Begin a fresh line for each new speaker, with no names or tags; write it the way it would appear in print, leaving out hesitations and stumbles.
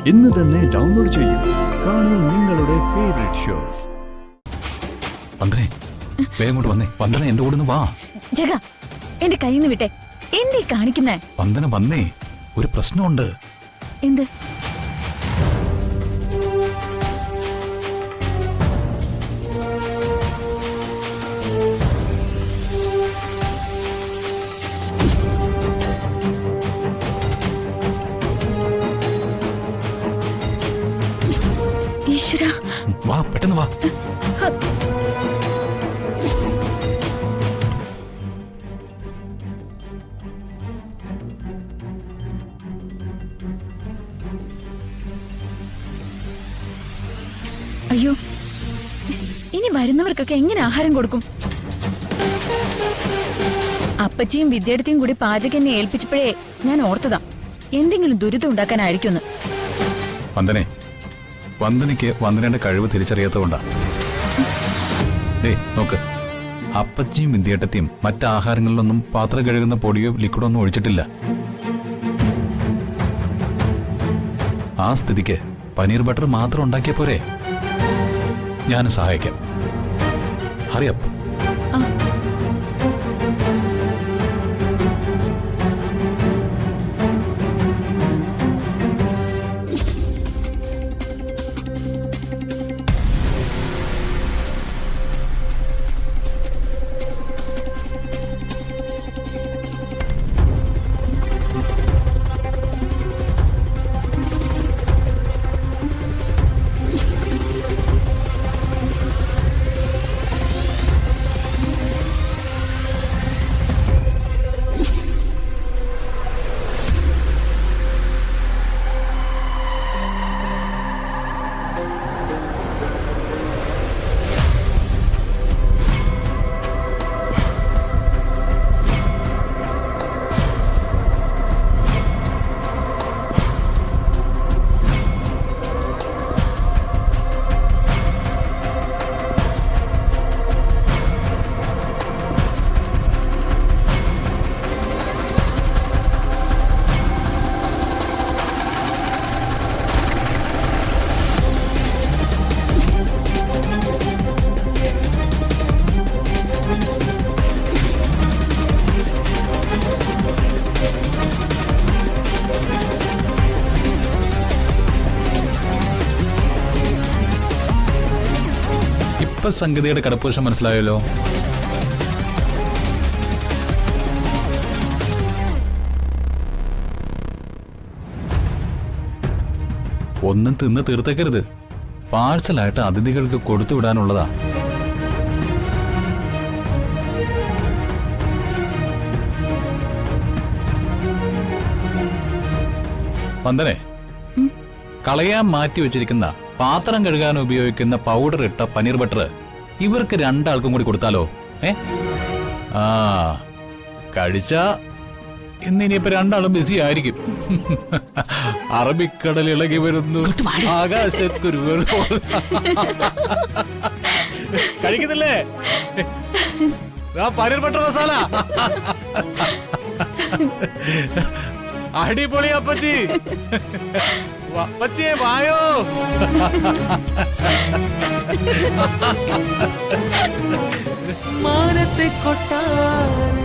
ഇന്ന് തന്നെ ഡൗൺലോഡ് ചെയ്യൂ. കാണൂ നിങ്ങളുടെ ഫേവറേറ്റ് ഷോസ്.
വന്ദനെ, വേഗം കൊണ്ട് വന്നേ. വന്ദന എന്റെ കൂടെ വാ.
ജഗ, എന്റെ കയ്യിൽ നിന്ന് വിട്ടെ. എന്തേ കാണിക്കുന്നേ?
വന്ദന വന്നേ, ഒരു പ്രശ്നമുണ്ട്.
എന്ത്? ഈശ്വര,
വാ, പെട്ടെന്ന് വാ.
അയ്യോ, ഇനി വരുന്നവർക്കൊക്കെ എങ്ങനെ ആഹാരം കൊടുക്കും? അപ്പച്ചിയും വിദ്യാർത്ഥിയും കൂടി പാചകം എന്നെ ഏൽപ്പിച്ചപ്പോഴേ ഞാൻ ഓർത്തതാ എന്തെങ്കിലും ദുരിതം ഉണ്ടാക്കാനായിരിക്കുമെന്ന്.
വന്ദനെ, വന്ദനയ്ക്ക് വന്ദനയുടെ കഴിവ് തിരിച്ചറിയാത്തതുകൊണ്ടാ. നോക്ക്, അപ്പച്ചിയും വിദ്യാർത്ഥിയും മറ്റാഹാരങ്ങളിലൊന്നും പാത്രം കഴുകുന്ന പൊടിയോ ലിക്വിഡോ ഒന്നും ഒഴിച്ചിട്ടില്ല. ആ സ്ഥിതിക്ക് പനീർ ബട്ടർ മാത്രം ഉണ്ടാക്കിയ പോരെ? ഞാൻ സഹായിക്കാം. ഹറിയപ്പ്. ഇപ്പൊ സംഗതിയുടെ കടപ്പുവശം മനസ്സിലായല്ലോ. ഒന്നും തിന്ന് തീർത്തേക്കരുത്. പാഴ്സലായിട്ട് അതിഥികൾക്ക് കൊടുത്തുവിടാനുള്ളതാ. വന്ദനെ, കളയാൻ മാറ്റി വെച്ചിരിക്കുന്ന പാത്രം കഴുകാൻ ഉപയോഗിക്കുന്ന പൗഡർ ഇട്ട പനീർ ബട്ടർ ഇവർക്ക് രണ്ടാൾക്കും കൂടി കൊടുത്താലോ? ആ, കഴിച്ച ഇന്നിനിയിപ്പോ രണ്ടാളും ബിസി ആയിരിക്കും. അറബിക്കടൽ ഇളകി വരുന്നു, ആകാശത്തൊരു കഴിക്കുന്നില്ലേ പനീർ ബട്ടർ മസാല? അടിപൊളി അപ്പച്ചി. അപ്പച്ചിയെ വായോ.
മാനത്തെ കൊട്ടാരം